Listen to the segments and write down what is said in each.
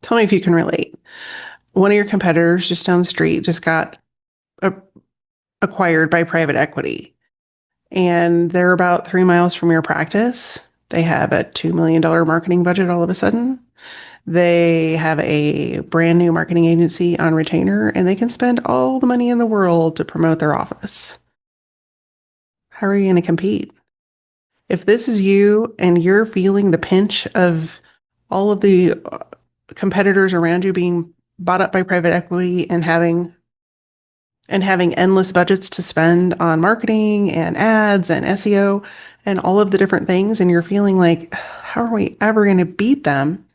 Tell me if you can relate. One of your competitors just down the street just got a- acquired by private equity, and they're about 3 miles from your practice. They have a $2 million marketing budget all of a sudden. They have a brand new marketing agency on retainer, and they can spend all the money in the world to promote their office. How are you going to compete? If this is you and you're feeling the pinch of all of the competitors around you being bought up by private equity and having endless budgets to spend on marketing and ads and SEO and all of the different things, and you're feeling like, how are we ever going to beat them?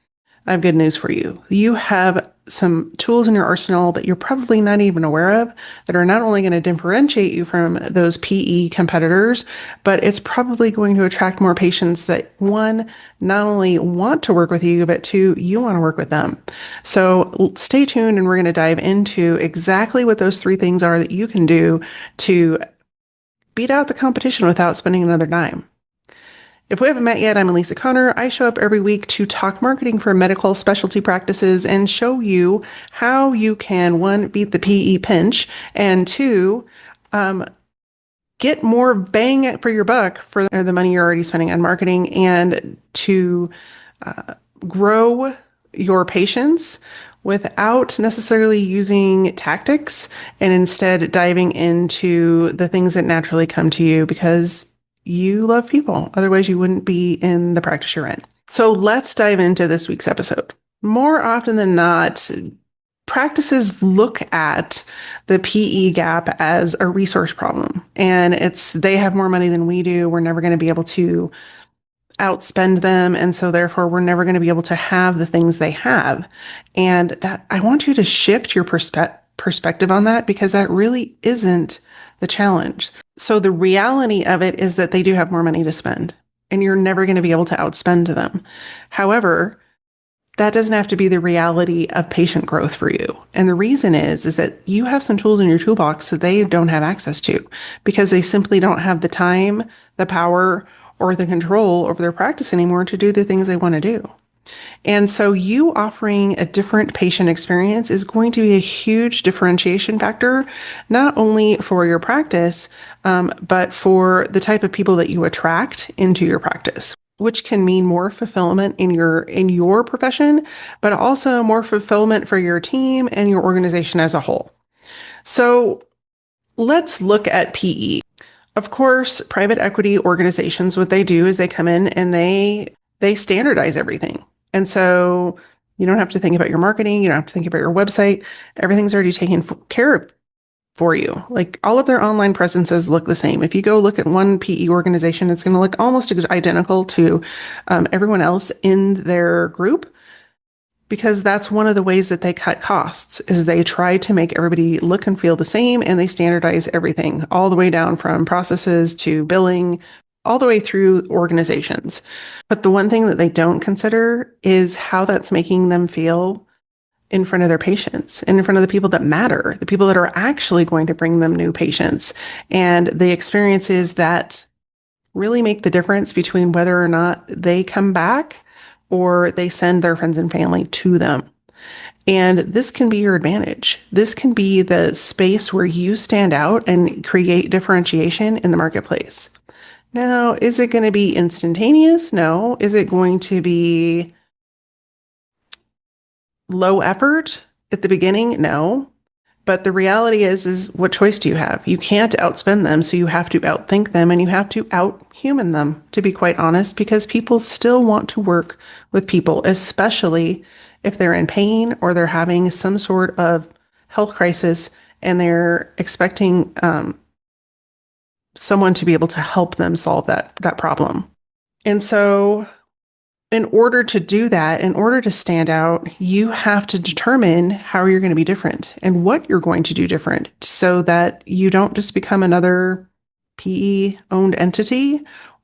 I have good news for you. You have some tools in your arsenal that you're probably not even aware of that are not only going to differentiate you from those PE competitors, but it's probably going to attract more patients that, one, not only want to work with you, but two, you want to work with them. So stay tuned, and we're going to dive into exactly what those three things are that you can do to beat out the competition without spending another dime. If we haven't met yet, I'm Elisa Connor. I show up every week to talk marketing for medical specialty practices and show you how you can, one, beat the PE pinch, and two, get more bang for your buck for the money you're already spending on marketing, and to grow your patients without necessarily using tactics, and instead diving into the things that naturally come to you because you love people. Otherwise, you wouldn't be in the practice you're in. So let's dive into this week's episode. More often than not, practices look at the PE gap as a resource problem. And they have more money than we do. We're never going to be able to outspend them. And so therefore, we're never going to be able to have the things they have. And that I want you to shift your perspective on that, because that really isn't the challenge. So the reality of it is that they do have more money to spend, and you're never going to be able to outspend them. However, that doesn't have to be the reality of patient growth for you. And the reason is that you have some tools in your toolbox that they don't have access to, because they simply don't have the time, the power, or the control over their practice anymore to do the things they want to do. And so you offering a different patient experience is going to be a huge differentiation factor, not only for your practice, but for the type of people that you attract into your practice, which can mean more fulfillment in your profession, but also more fulfillment for your team and your organization as a whole. So let's look at PE. Of course, private equity organizations, what they do is they come in and they standardize everything. And so you don't have to think about your marketing. You don't have to think about your website. Everything's already taken care of for you. Like, all of their online presences look the same. If you go look at one PE organization, it's going to look almost identical to everyone else in their group, because that's one of the ways that they cut costs, is they try to make everybody look and feel the same, and they standardize everything all the way down from processes to billing, all the way through organizations. But the one thing that they don't consider is how that's making them feel in front of their patients and in front of the people that matter, the people that are actually going to bring them new patients, and the experiences that really make the difference between whether or not they come back or they send their friends and family to them. And this can be your advantage. This can be the space where you stand out and create differentiation in the marketplace. Now, is it going to be instantaneous? No. Is it going to be low effort at the beginning? No. But the reality is what choice do you have? You can't outspend them, so you have to outthink them, and you have to outhuman them, to be quite honest, because people still want to work with people, especially if they're in pain or they're having some sort of health crisis and they're expecting someone to be able to help them solve that problem. And so in order to do that, in order to stand out, you have to determine how you're going to be different and what you're going to do different, so that you don't just become another PE-owned entity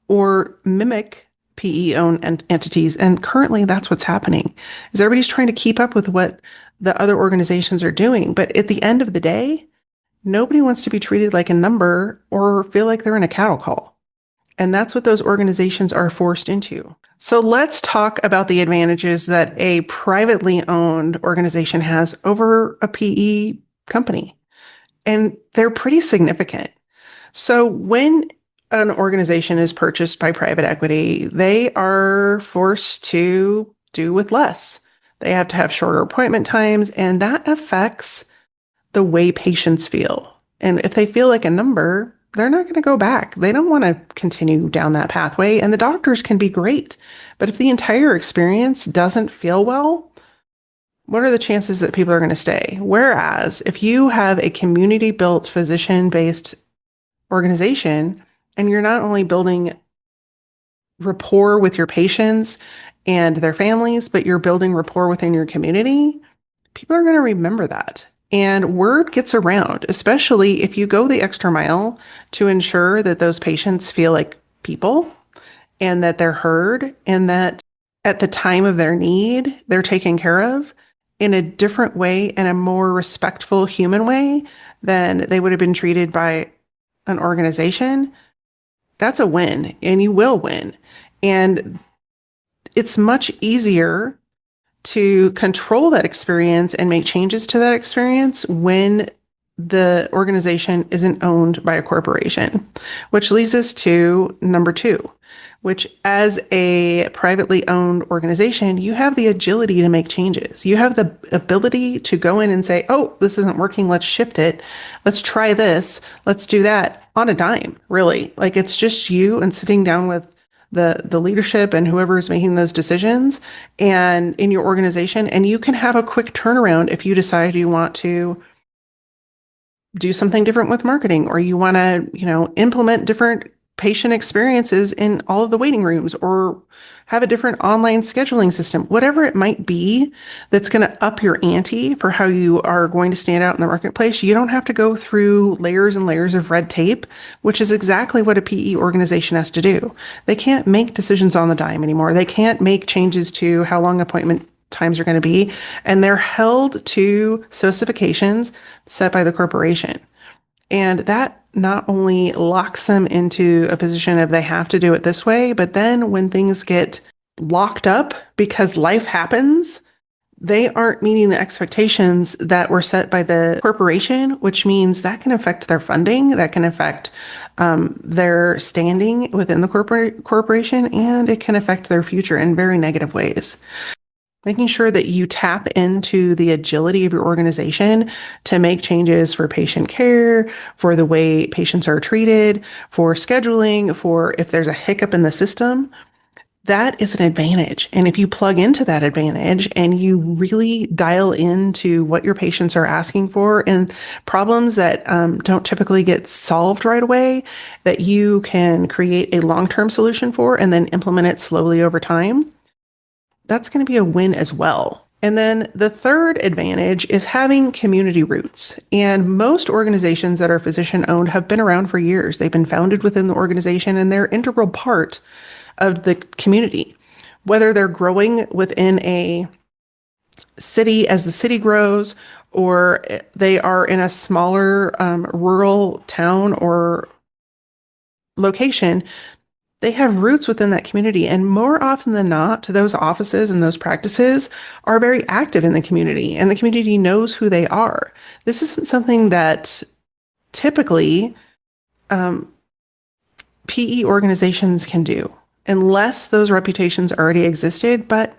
or mimic PE-owned entities. And currently that's what's happening, is everybody's trying to keep up with what the other organizations are doing. But at the end of the day, nobody wants to be treated like a number or feel like they're in a cattle call. And that's what those organizations are forced into. So let's talk about the advantages that a privately owned organization has over a PE company. And they're pretty significant. So when an organization is purchased by private equity, they are forced to do with less. They have to have shorter appointment times, and that affects the way patients feel. And if they feel like a number, they're not going to go back. They don't want to continue down that pathway. And the doctors can be great. But if the entire experience doesn't feel well, what are the chances that people are going to stay? Whereas if you have a community built physician based organization and you're not only building rapport with your patients and their families, but you're building rapport within your community, people are going to remember that. And word gets around, especially if you go the extra mile to ensure that those patients feel like people and that they're heard and that at the time of their need, they're taken care of in a different way, in a more respectful human way than they would have been treated by an organization. That's a win, and you will win. And it's much easier to control that experience and make changes to that experience when the organization isn't owned by a corporation, which leads us to number two, which as a privately owned organization, you have the agility to make changes. You have the ability to go in and say, oh, this isn't working. Let's shift it. Let's try this. Let's do that on a dime, really. Like it's just you and sitting down with the leadership and whoever is making those decisions and in your organization. And you can have a quick turnaround if you decide you want to do something different with marketing or you want to, implement different patient experiences in all of the waiting rooms or have a different online scheduling system, whatever it might be that's going to up your ante for how you are going to stand out in the marketplace. You don't have to go through layers and layers of red tape, which is exactly what a PE organization has to do. They can't make decisions on the dime anymore. They can't make changes to how long appointment times are going to be, and they're held to specifications set by the corporation. And that not only locks them into a position of they have to do it this way, but then when things get locked up because life happens, they aren't meeting the expectations that were set by the corporation, which means that can affect their funding, that can affect their standing within the corporation, and it can affect their future in very negative ways. Making sure that you tap into the agility of your organization to make changes for patient care, for the way patients are treated, for scheduling, for if there's a hiccup in the system, that is an advantage. And if you plug into that advantage and you really dial into what your patients are asking for and problems that don't typically get solved right away, that you can create a long-term solution for and then implement it slowly over time, that's going to be a win as well. And then the third advantage is having community roots. And most organizations that are physician owned have been around for years. They've been founded within the organization and they're integral part of the community. Whether they're growing within a city as the city grows, or they are in a smaller rural town or location, they have roots within that community. And more often than not, those offices and those practices are very active in the community, and the community knows who they are. This isn't something that typically PE organizations can do unless those reputations already existed, but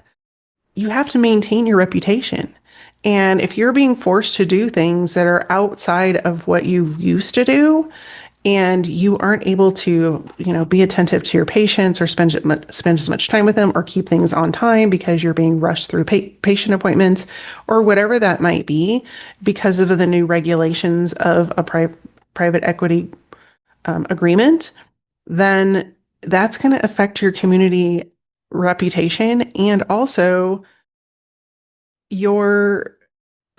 you have to maintain your reputation. And if you're being forced to do things that are outside of what you used to do, and you aren't able to, be attentive to your patients or spend as much time with them or keep things on time because you're being rushed through patient appointments or whatever that might be because of the new regulations of a private equity agreement, then that's going to affect your community reputation and also your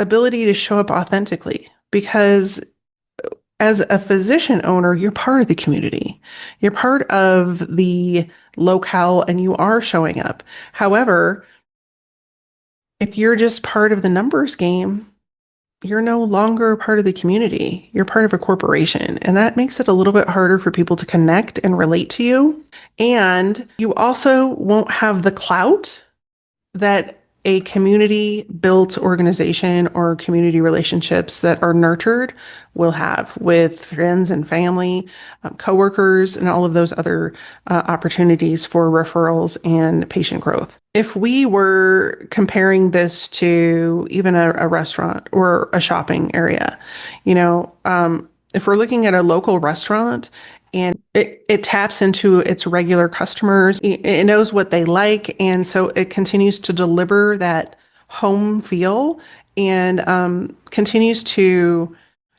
ability to show up authentically, because as a physician owner, you're part of the community. You're part of the locale and you are showing up. However, if you're just part of the numbers game, you're no longer a part of the community. You're part of a corporation. And that makes it a little bit harder for people to connect and relate to you. And you also won't have the clout that a community built organization or community relationships that are nurtured will have with friends and family, coworkers, and all of those other opportunities for referrals and patient growth. If we were comparing this to even a restaurant or a shopping area, if we're looking at a local restaurant and it taps into its regular customers. It knows what they like. And so it continues to deliver that home feel and continues to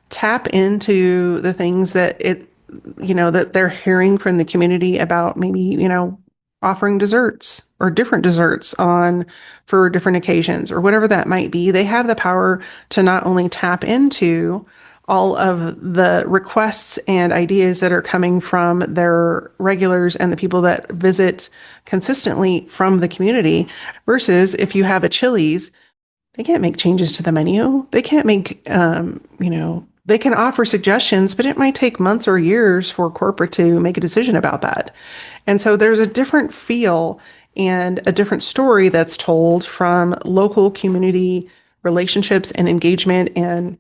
tap into the things that that they're hearing from the community about maybe, offering desserts or different desserts on for different occasions or whatever that might be. They have the power to not only tap into all of the requests and ideas that are coming from their regulars and the people that visit consistently from the community versus if you have a Chili's, they can't make changes to the menu. They can't make, they can offer suggestions, but it might take months or years for corporate to make a decision about that. And so there's a different feel and a different story that's told from local community relationships and engagement and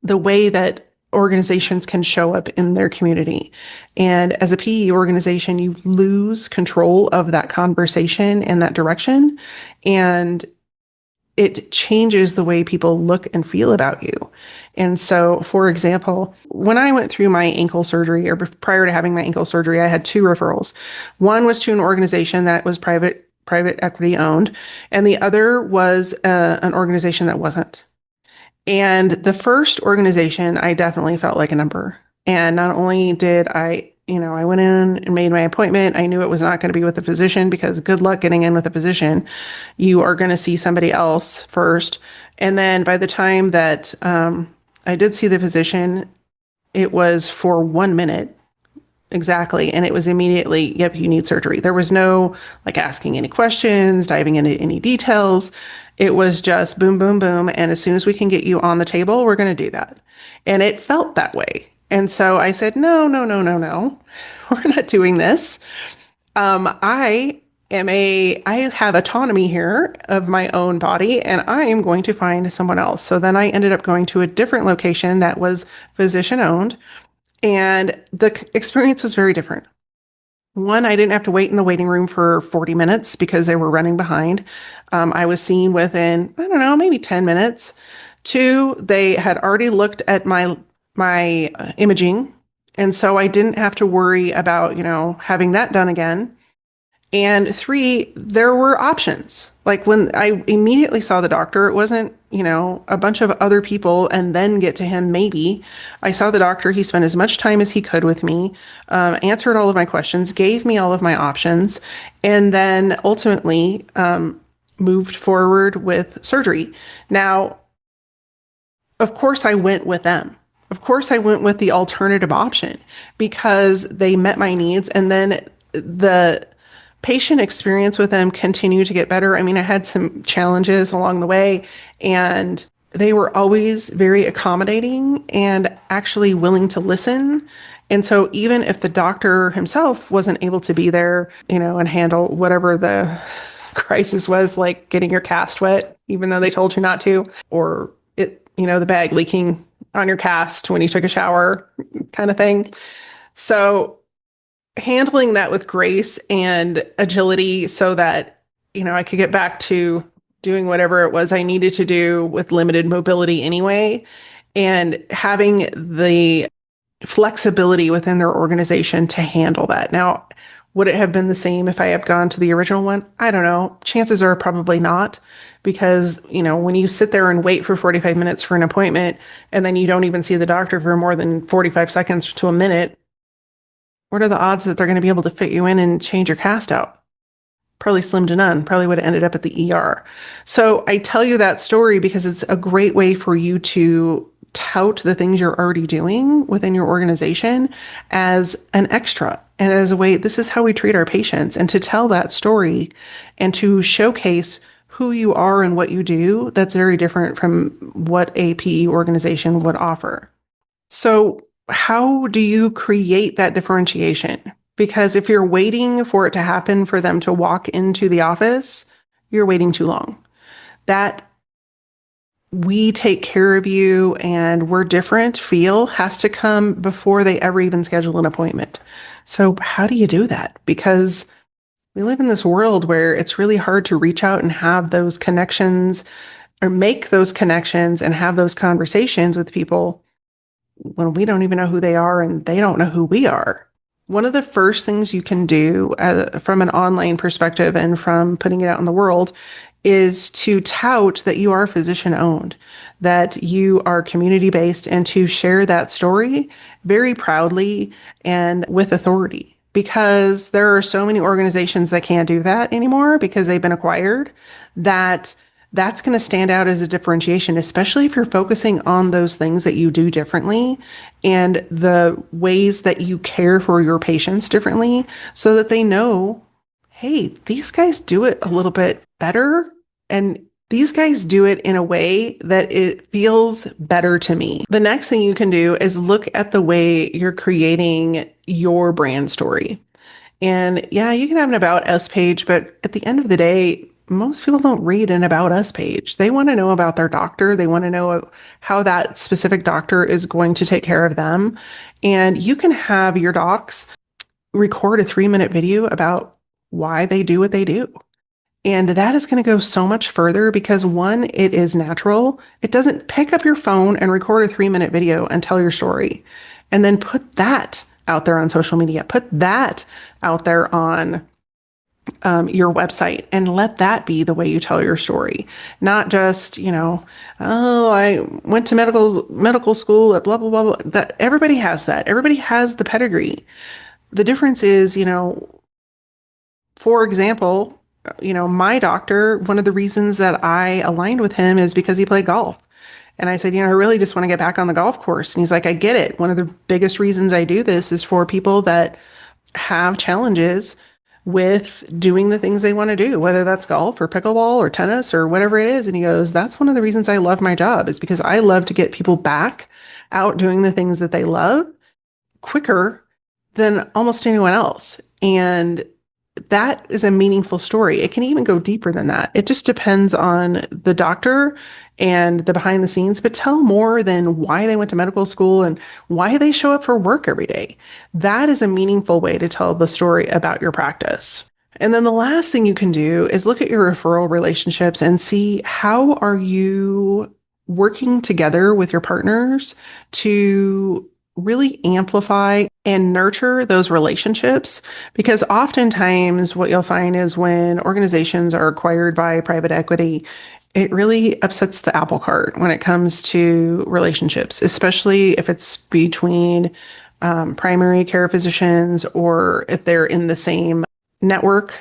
the way that organizations can show up in their community. And as a PE organization, you lose control of that conversation and that direction. And it changes the way people look and feel about you. And so, for example, when I went through my ankle surgery or prior to having my ankle surgery, I had two referrals. One was to an organization that was private equity owned, and the other was an organization that wasn't. And the first organization, I definitely felt like a number. And not only did I went in and made my appointment. I knew it was not going to be with a physician because good luck getting in with a physician. You are going to see somebody else first. And then by the time that I did see the physician, it was for 1 minute. Exactly. And it was immediately, yep, you need surgery. There was no like asking any questions, diving into any details. It was just boom, boom, boom. And as soon as we can get you on the table, we're going to do that. And it felt that way. And so I said, no, no, no, no, no. We're not doing this. I have autonomy here of my own body and I am going to find someone else. So then I ended up going to a different location that was physician owned. And the experience was very different. One, I didn't have to wait in the waiting room for 40 minutes because they were running behind. I was seen within, I don't know, maybe 10 minutes. Two, they had already looked at my imaging. And so I didn't have to worry about, having that done again. And three, there were options. Like when I immediately saw the doctor, it wasn't, a bunch of other people and then get to him, maybe. I saw the doctor. He spent as much time as he could with me, answered all of my questions, gave me all of my options, and then ultimately moved forward with surgery. Now, of course, I went with them. Of course, I went with the alternative option because they met my needs. And then the patient experience with them continued to get better. I mean, I had some challenges along the way, and they were always very accommodating and actually willing to listen. And so even if the doctor himself wasn't able to be there, and handle whatever the crisis was, like getting your cast wet, even though they told you not to, or the bag leaking on your cast when you took a shower kind of thing. So handling that with grace and agility so that, I could get back to doing whatever it was I needed to do with limited mobility anyway, and having the flexibility within their organization to handle that. Now, would it have been the same if I had gone to the original one? I don't know. Chances are probably not because, when you sit there and wait for 45 minutes for an appointment and then you don't even see the doctor for more than 45 seconds to a minute, what are the odds that they're going to be able to fit you in and change your cast out? Probably slim to none. Probably would have ended up at the ER. So I tell you that story because it's a great way for you to tout the things you're already doing within your organization as an extra and as a way, this is how we treat our patients, and to tell that story and to showcase who you are and what you do that's very different from what a PE organization would offer. So, how do you create that differentiation? Because if you're waiting for it to happen for them to walk into the office, you're waiting too long. That we take care of you and we're different feel has to come before they ever even schedule an appointment. So, how do you do that? Because we live in this world where it's really hard to reach out and have those connections or make those connections and have those conversations with people when we don't even know who they are and they don't know who we are. One of the first things you can do from an online perspective and from putting it out in the world is to tout that you are physician owned, that you are community based, and to share that story very proudly and with authority. Because there are so many organizations that can't do that anymore because they've been acquired, that that's going to stand out as a differentiation, especially if you're focusing on those things that you do differently and the ways that you care for your patients differently so that they know, hey, these guys do it a little bit better and these guys do it in a way that it feels better to me. The next thing you can do is look at the way you're creating your brand story. And yeah, you can have an about us page, but at the end of the day, most people don't read an about us page. They want to know about their doctor. They want to know how that specific doctor is going to take care of them. And you can have your docs record a 3-minute video about why they do what they do. And that is going to go so much further because one, it is natural. It doesn't pick up your phone and record a 3-minute video and tell your story and then put that out there on social media, put that out there on your website and let that be the way you tell your story. Not just, oh, I went to medical school at blah, blah, blah, blah. That everybody has that. Everybody has the pedigree. The difference is, for example, my doctor, one of the reasons that I aligned with him is because he played golf. And I said, I really just want to get back on the golf course. And he's like, I get it. One of the biggest reasons I do this is for people that have challenges with doing the things they want to do, whether that's golf or pickleball or tennis or whatever it is. And he goes, that's one of the reasons I love my job is because I love to get people back out doing the things that they love quicker than almost anyone else. And that is a meaningful story. It can even go deeper than that. It just depends on the doctor and the behind the scenes, but tell more than why they went to medical school and why they show up for work every day. That is a meaningful way to tell the story about your practice. And then the last thing you can do is look at your referral relationships and see how are you working together with your partners to really amplify and nurture those relationships. Because oftentimes what you'll find is when organizations are acquired by private equity, it really upsets the apple cart when it comes to relationships, especially if it's between primary care physicians or if they're in the same network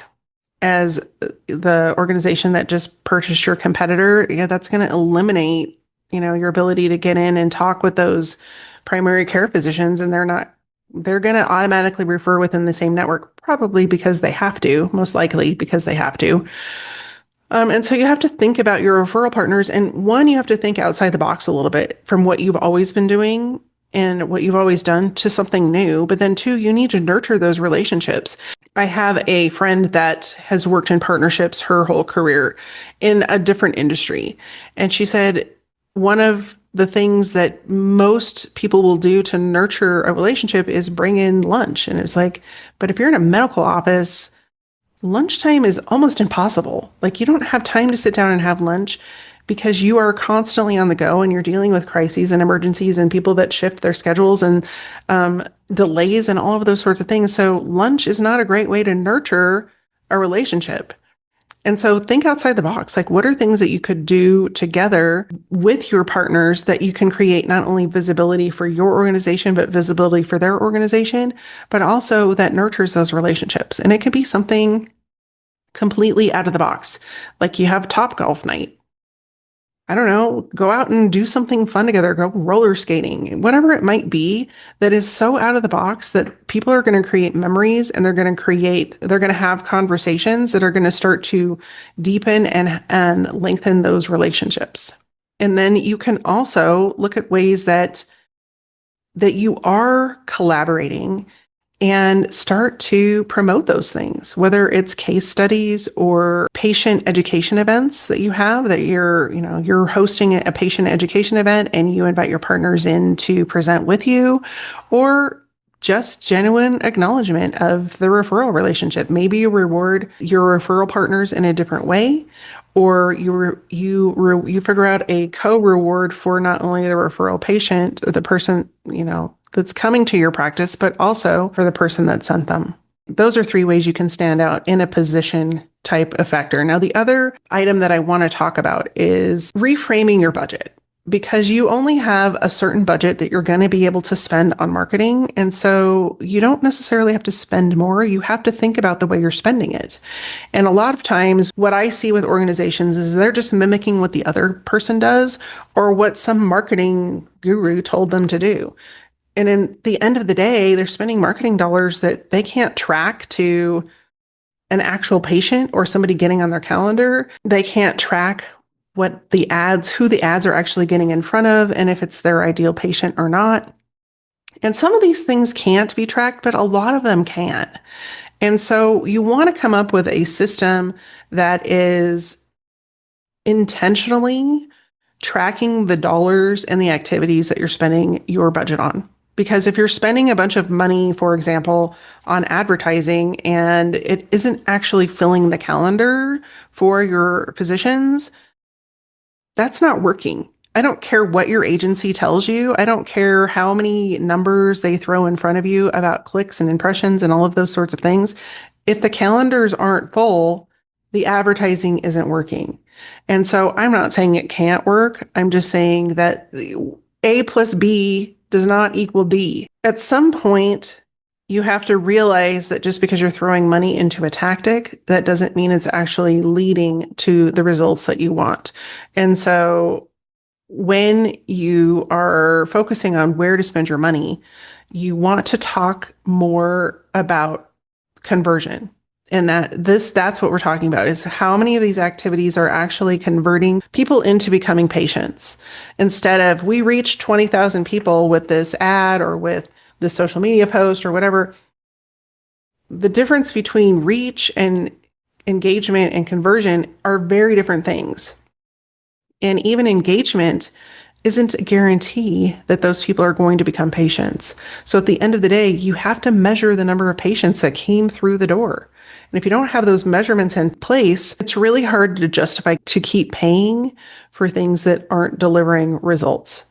as the organization that just purchased your competitor. Yeah, that's going to eliminate, your ability to get in and talk with those primary care physicians, and they're going to automatically refer within the same network, probably because they have to, most likely because they have to. And so you have to think about your referral partners. And one, you have to think outside the box a little bit from what you've always been doing and what you've always done to something new. But then two, you need to nurture those relationships. I have a friend that has worked in partnerships her whole career in a different industry. And she said, one of the things that most people will do to nurture a relationship is bring in lunch. And it's like, but if you're in a medical office, lunchtime is almost impossible. Like you don't have time to sit down and have lunch because you are constantly on the go and you're dealing with crises and emergencies and people that shift their schedules and delays and all of those sorts of things. So lunch is not a great way to nurture a relationship. And so think outside the box. Like, what are things that you could do together with your partners that you can create not only visibility for your organization, but visibility for their organization, but also that nurtures those relationships. And it could be something completely out of the box. Like you have Top Golf night. I don't know, go out and do something fun together, go roller skating, whatever it might be that is so out of the box that people are going to create memories and they're going to have conversations that are going to start to deepen and lengthen those relationships. And then you can also look at ways that you are collaborating and start to promote those things, whether it's case studies or patient education events that you have that you're hosting a patient education event and you invite your partners in to present with you, or just genuine acknowledgement of the referral relationship. Maybe you reward your referral partners in a different way, or you figure out a co-reward for not only the referral patient or the person, that's coming to your practice, but also for the person that sent them. Those are three ways you can stand out in a position type of factor. Now, the other item that I want to talk about is reframing your budget, because you only have a certain budget that you're going to be able to spend on marketing. And so you don't necessarily have to spend more. You have to think about the way you're spending it. And a lot of times what I see with organizations is they're just mimicking what the other person does or what some marketing guru told them to do. And in the end of the day, they're spending marketing dollars that they can't track to an actual patient or somebody getting on their calendar. They can't track who the ads are actually getting in front of, and if it's their ideal patient or not. And some of these things can't be tracked, but a lot of them can. And so you want to come up with a system that is intentionally tracking the dollars and the activities that you're spending your budget on. Because if you're spending a bunch of money, for example, on advertising and it isn't actually filling the calendar for your physicians, that's not working. I don't care what your agency tells you. I don't care how many numbers they throw in front of you about clicks and impressions and all of those sorts of things. If the calendars aren't full, the advertising isn't working. And so I'm not saying it can't work. I'm just saying that A plus B does not equal D. At some point, you have to realize that just because you're throwing money into a tactic, that doesn't mean it's actually leading to the results that you want. And so when you are focusing on where to spend your money, you want to talk more about conversion. And that's what we're talking about, is how many of these activities are actually converting people into becoming patients. Instead of, we reached 20,000 people with this ad or with the social media post or whatever. The difference between reach and engagement and conversion are very different things. And even engagement isn't a guarantee that those people are going to become patients. So at the end of the day, you have to measure the number of patients that came through the door. And if you don't have those measurements in place, it's really hard to justify to keep paying for things that aren't delivering results.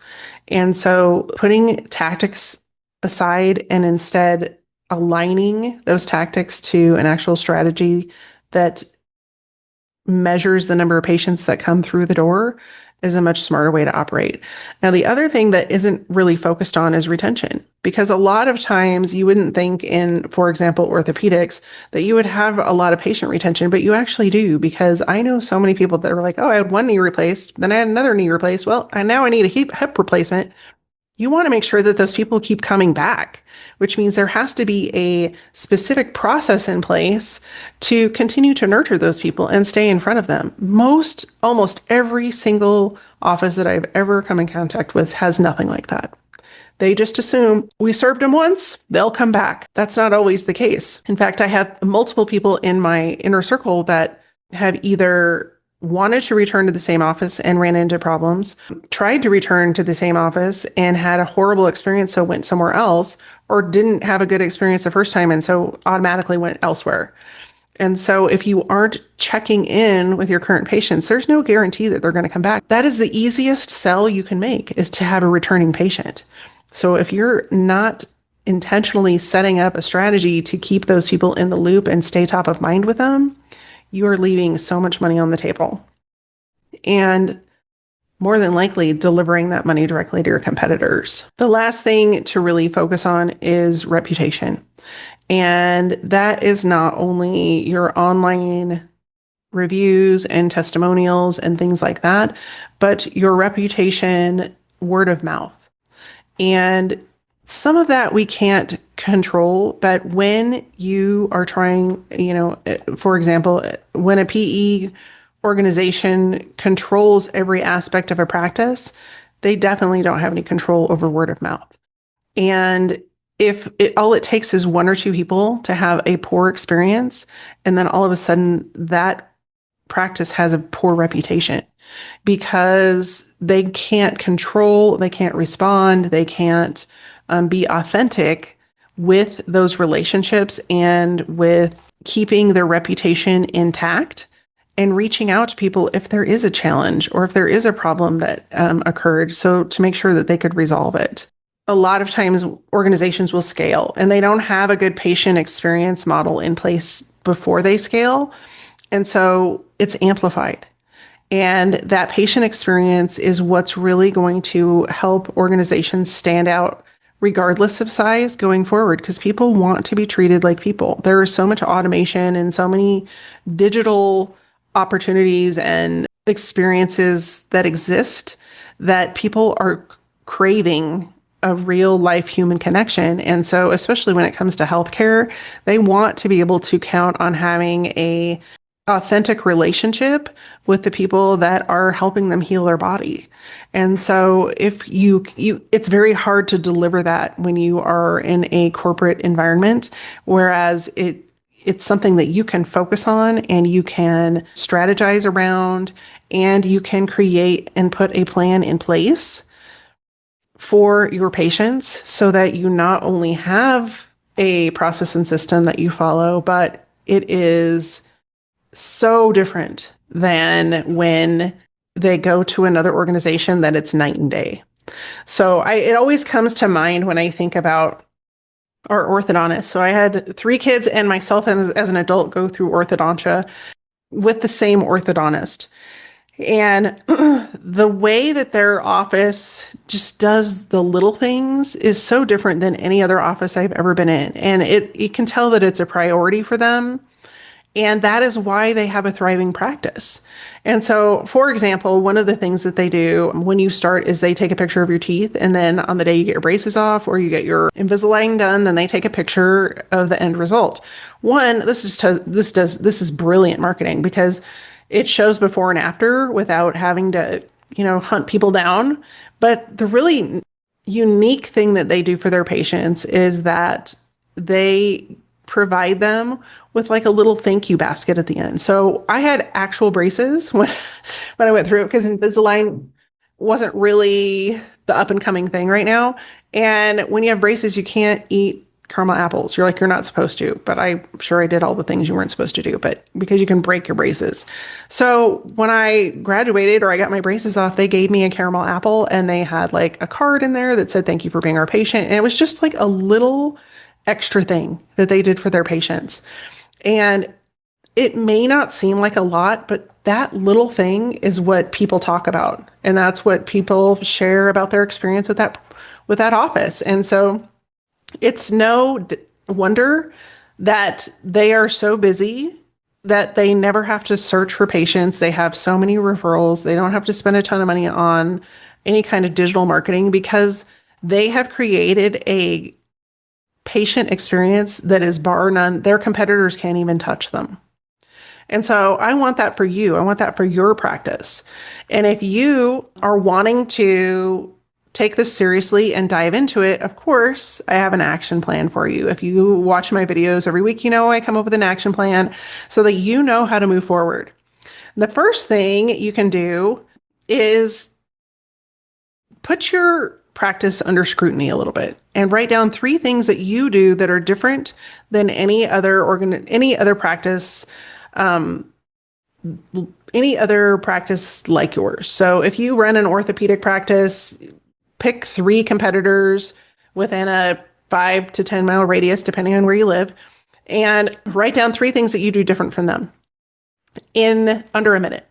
And so putting tactics aside and instead aligning those tactics to an actual strategy that measures the number of patients that come through the door is a much smarter way to operate. Now, the other thing that isn't really focused on is retention, because a lot of times you wouldn't think in, for example, orthopedics, that you would have a lot of patient retention, but you actually do, because I know so many people that were like, oh, I had one knee replaced, then I had another knee replaced. Well, and now I need a hip replacement. You want to make sure that those people keep coming back, which means there has to be a specific process in place to continue to nurture those people and stay in front of them. Almost every single office that I've ever come in contact with has nothing like that. They just assume we served them once, they'll come back. That's not always the case. In fact, I have multiple people in my inner circle that have either wanted to return to the same office and ran into problems, tried to return to the same office and had a horrible experience, so went somewhere else, or didn't have a good experience the first time and so automatically went elsewhere. And so if you aren't checking in with your current patients, there's no guarantee that they're going to come back. That is the easiest sell you can make, is to have a returning patient. So if you're not intentionally setting up a strategy to keep those people in the loop and stay top of mind with them, you are leaving so much money on the table and more than likely delivering that money directly to your competitors. The last thing to really focus on is reputation. And that is not only your online reviews and testimonials and things like that, but your reputation, word of mouth. And some of that we can't control, but when you are trying, for example, when a PE organization controls every aspect of a practice, they definitely don't have any control over word of mouth. And if all it takes is one or two people to have a poor experience, and then all of a sudden that practice has a poor reputation because they can't control, they can't respond, they can't be authentic with those relationships and with keeping their reputation intact and reaching out to people if there is a challenge or if there is a problem that occurred, so to make sure that they could resolve it. A lot of times organizations will scale and they don't have a good patient experience model in place before they scale. And so it's amplified. And that patient experience is what's really going to help organizations stand out regardless of size going forward, because people want to be treated like people. There is so much automation and so many digital opportunities and experiences that exist that people are craving a real life human connection. And so, especially when it comes to healthcare, they want to be able to count on having a authentic relationship with the people that are helping them heal their body. And so if you it's very hard to deliver that when you are in a corporate environment, whereas it's something that you can focus on and you can strategize around and you can create and put a plan in place for your patients so that you not only have a process and system that you follow, but it is so different than when they go to another organization that it's night and day. So it always comes to mind when I think about our orthodontist. So I had 3 kids and myself as an adult go through orthodontia with the same orthodontist. And the way that their office just does the little things is so different than any other office I've ever been in. And you can tell that it's a priority for them. And that is why they have a thriving practice. And so, for example, one of the things that they do when you start is they take a picture of your teeth. And then on the day you get your braces off or you get your Invisalign done, then they take a picture of the end result. One, this is brilliant marketing because it shows before and after without having to, hunt people down. But the really unique thing that they do for their patients is that they provide them with like a little thank you basket at the end. So I had actual braces when I went through it because Invisalign wasn't really the up and coming thing right now. And when you have braces, you can't eat caramel apples. You're not supposed to, but I'm sure I did all the things you weren't supposed to do, but because you can break your braces. So when I graduated or I got my braces off, they gave me a caramel apple and they had like a card in there that said, thank you for being our patient. And it was just like a little extra thing that they did for their patients. And it may not seem like a lot, but that little thing is what people talk about. And that's what people share about their experience with that office. And so it's no wonder that they are so busy that they never have to search for patients. They have so many referrals. They don't have to spend a ton of money on any kind of digital marketing because they have created a patient experience that is bar none. Their competitors can't even touch them. And so I want that for you. I want that for your practice. And if you are wanting to take this seriously and dive into it, of course, I have an action plan for you. If you watch my videos every week, I come up with an action plan so that you know how to move forward. The first thing you can do is put your practice under scrutiny a little bit and write down 3 things that you do that are different than any other practice, any other practice like yours. So if you run an orthopedic practice, pick 3 competitors within a 5 to 10 mile radius, depending on where you live, and write down 3 things that you do different from them in under a minute.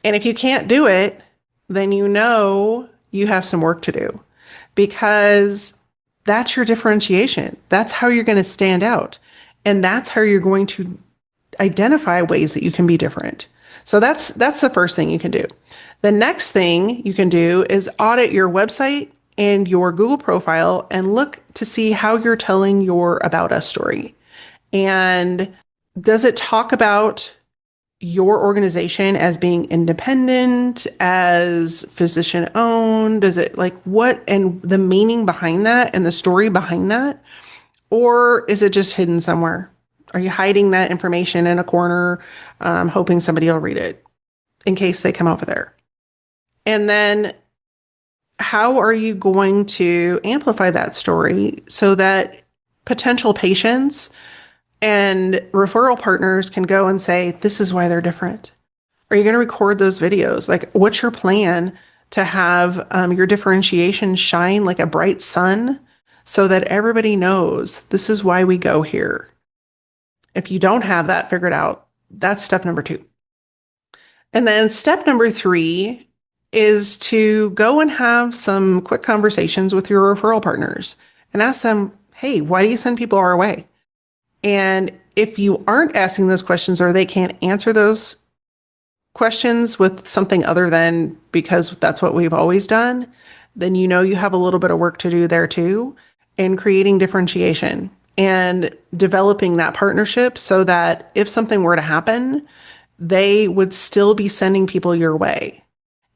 And if you can't do it, then you have some work to do because that's your differentiation. That's how you're going to stand out. And that's how you're going to identify ways that you can be different. So that's the first thing you can do. The next thing you can do is audit your website and your Google profile and look to see how you're telling your About Us story. And does it talk about your organization as being independent, as physician owned? Does it like what and the meaning behind that and the story behind that? Or is it just hidden somewhere? Are you hiding that information in a corner, hoping somebody will read it in case they come over there? And then how are you going to amplify that story so that potential patients and referral partners can go and say, this is why they're different? Are you going to record those videos? Like, what's your plan to have your differentiation shine like a bright sun so that everybody knows this is why we go here? If you don't have that figured out, that's step number 2. And then step number 3 is to go and have some quick conversations with your referral partners and ask them, hey, why do you send people our way? And if you aren't asking those questions or they can't answer those questions with something other than because that's what we've always done, then you know you have a little bit of work to do there too in creating differentiation and developing that partnership so that if something were to happen, they would still be sending people your way.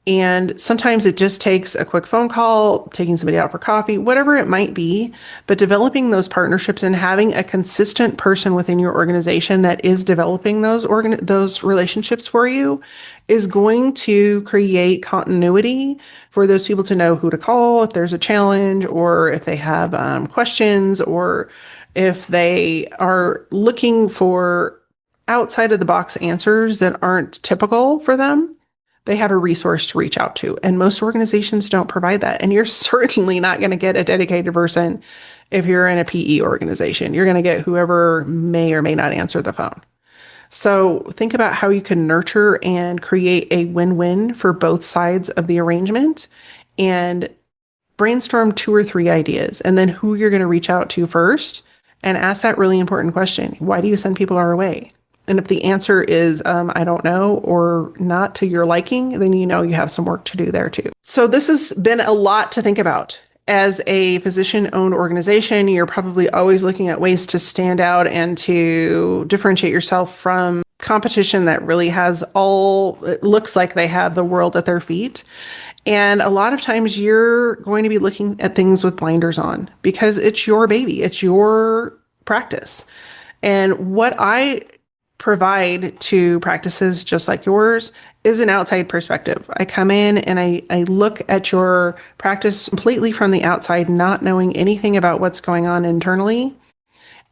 And sometimes it just takes a quick phone call, taking somebody out for coffee, whatever it might be. But developing those partnerships and having a consistent person within your organization that is developing those relationships for you is going to create continuity for those people to know who to call if there's a challenge or if they have questions or if they are looking for outside of the box answers that aren't typical for them. They have a resource to reach out to. And most organizations don't provide that. And you're certainly not going to get a dedicated person if you're in a PE organization. You're going to get whoever may or may not answer the phone. So think about how you can nurture and create a win-win for both sides of the arrangement and brainstorm 2 or 3 ideas and then who you're going to reach out to first and ask that really important question. Why do you send people our way? And if the answer is, I don't know, or not to your liking, then you know you have some work to do there too. So this has been a lot to think about. As a physician-owned organization, you're probably always looking at ways to stand out and to differentiate yourself from competition that really has it looks like they have the world at their feet. And a lot of times you're going to be looking at things with blinders on because it's your baby, it's your practice. And what I provide to practices just like yours is an outside perspective. I come in and I look at your practice completely from the outside, not knowing anything about what's going on internally.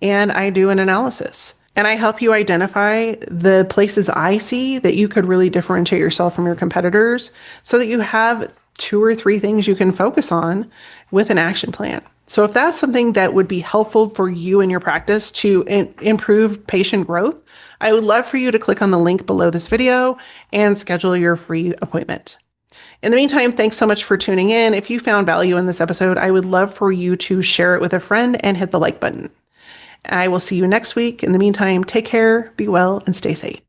And I do an analysis and I help you identify the places I see that you could really differentiate yourself from your competitors so that you have 2 or 3 things you can focus on with an action plan. So if that's something that would be helpful for you in your practice to improve patient growth, I would love for you to click on the link below this video and schedule your free appointment. In the meantime, thanks so much for tuning in. If you found value in this episode, I would love for you to share it with a friend and hit the like button. I will see you next week. In the meantime, take care, be well, and stay safe.